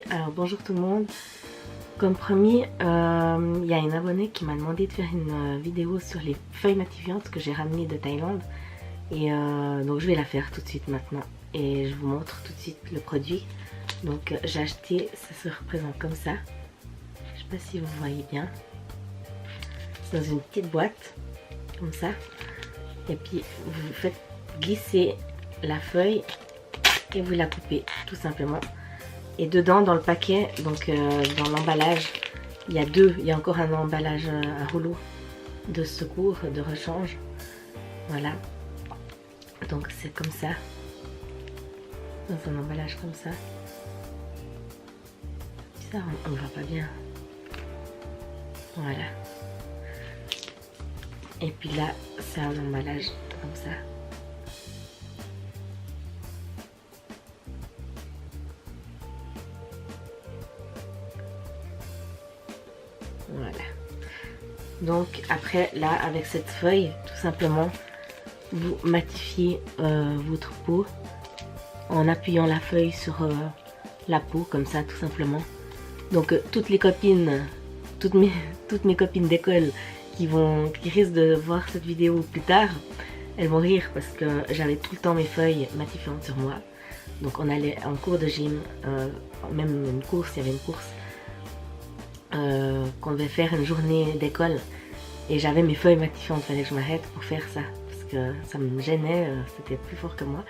Alors bonjour tout le monde, comme promis, il y a une abonnée qui m'a demandé de faire une vidéo sur les feuilles matifiantes que j'ai ramenées de Thaïlande. Et donc je vais la faire tout de suite maintenant. Et je vous montre tout de suite le produit. Donc j'ai acheté, ça se représente comme ça. Je sais pas si vous voyez bien. C'est dans une petite boîte, comme ça. Et puis vous faites glisser la feuille et vous la coupez tout simplement. Et dedans, dans le paquet, donc dans l'emballage, il y a encore un emballage à rouleau de secours, de rechange. Voilà. Donc c'est comme ça. Dans un emballage comme ça. Ça, on ne voit pas bien. Voilà. Et puis là, c'est un emballage comme ça. Voilà. Donc après là, avec cette feuille, tout simplement, vous matifiez votre peau en appuyant la feuille sur la peau, comme ça, tout simplement. Donc toutes les copines, toutes mes copines d'école qui risquent de voir cette vidéo plus tard, elles vont rire parce que j'avais tout le temps mes feuilles matifiantes sur moi. Donc on allait en cours de gym, même une course, il y avait une course qu'on devait faire une journée d'école et j'avais mes feuilles matifiantes, il fallait que je m'arrête pour faire ça parce que ça me gênait, c'était plus fort que moi.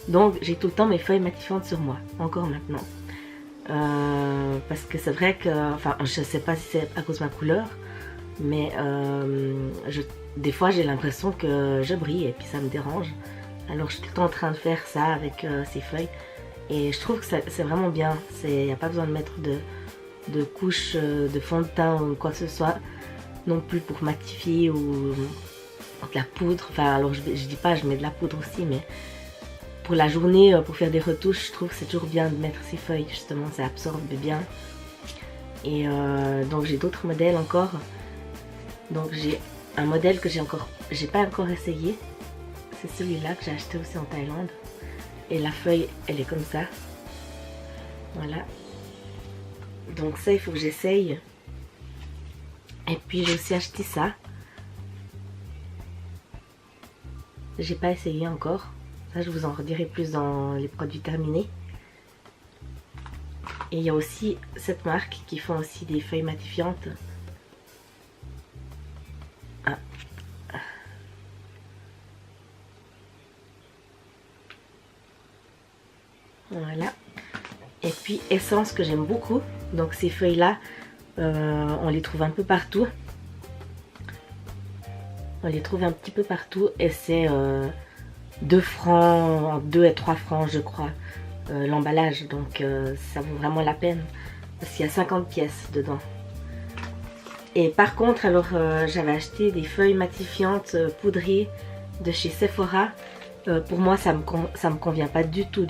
Donc j'ai tout le temps mes feuilles matifiantes sur moi, encore maintenant. Parce que c'est vrai que, enfin je sais pas si c'est à cause de ma couleur, mais des fois j'ai l'impression que je brille et puis ça me dérange. Alors je suis tout le temps en train de faire ça avec ces feuilles et je trouve que c'est vraiment bien. Il n'y a pas besoin de mettre de couches de fond de teint ou quoi que ce soit non plus pour matifier ou de la poudre. Enfin alors je dis pas je mets de la poudre aussi, mais pour la journée, pour faire des retouches, je trouve que c'est toujours bien de mettre ces feuilles, justement, ça absorbe bien. Et donc j'ai d'autres modèles encore. Donc j'ai un modèle que j'ai pas encore essayé. C'est celui-là que j'ai acheté aussi en Thaïlande. Et la feuille, elle est comme ça. Voilà. Donc ça, il faut que j'essaye. Et puis j'ai aussi acheté ça. J'ai pas essayé encore. Ça, je vous en redirai plus dans les produits terminés. Et il y a aussi cette marque qui font aussi des feuilles matifiantes. Ah. Voilà. Et puis Essence que j'aime beaucoup. Donc ces feuilles-là, on les trouve un peu partout. On les trouve un petit peu partout et c'est 2 francs, 2 et 3 francs je crois, l'emballage, donc ça vaut vraiment la peine parce qu'il y a 50 pièces dedans. Et par contre, alors j'avais acheté des feuilles matifiantes poudrées de chez Sephora. Pour moi ça me convient pas du tout,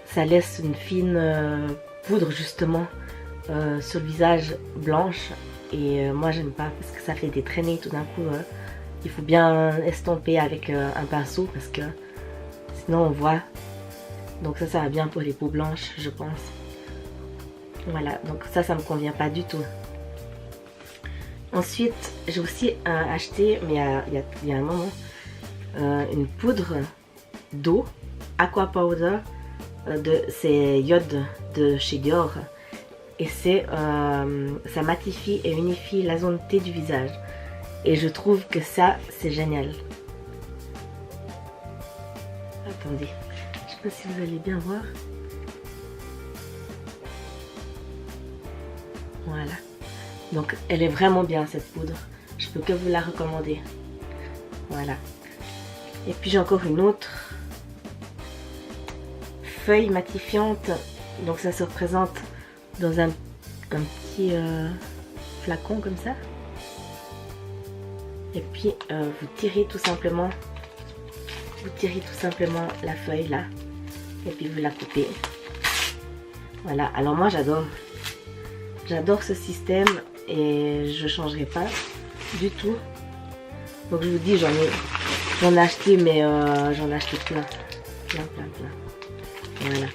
ça laisse une fine poudre justement sur le visage blanche et moi j'aime pas parce que ça fait des traînées tout d'un coup. Il faut bien estomper avec un pinceau parce que sinon on voit. Donc ça va bien pour les peaux blanches, je pense. Voilà, donc ça me convient pas du tout. Ensuite, j'ai aussi acheté, mais il y a un moment, une poudre d'eau, Aqua Powder, c'est Iode de chez Dior. Et ça matifie et unifie la zone T du visage. Et je trouve que ça, c'est génial. Attendez, je sais pas si vous allez bien voir. Voilà. Donc, elle est vraiment bien cette poudre. Je peux que vous la recommander. Voilà. Et puis j'ai encore une autre feuille matifiante. Donc ça se représente dans un petit flacon comme ça. Et puis vous tirez tout simplement la feuille là et puis vous la coupez. Voilà, alors moi j'adore ce système et je changerai pas du tout. Donc je vous dis, j'en ai acheté, mais j'en ai acheté plein. Voilà.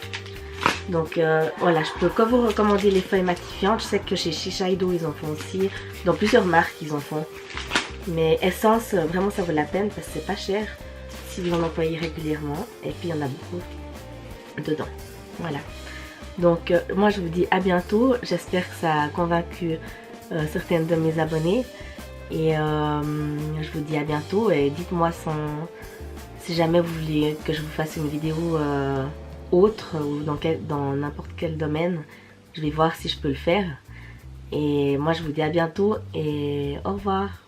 Donc voilà, je peux que vous recommander les feuilles matifiantes. Je sais que chez Shiseido ils en font aussi, dans plusieurs marques ils en font. Mais Essence, vraiment ça vaut la peine parce que c'est pas cher si vous en employez régulièrement. Et puis il y en a beaucoup dedans. Voilà. Donc moi je vous dis à bientôt. J'espère que ça a convaincu certaines de mes abonnés. Et je vous dis à bientôt. Et dites-moi si jamais vous voulez que je vous fasse une vidéo autre ou dans n'importe quel domaine. Je vais voir si je peux le faire. Et moi je vous dis à bientôt et au revoir.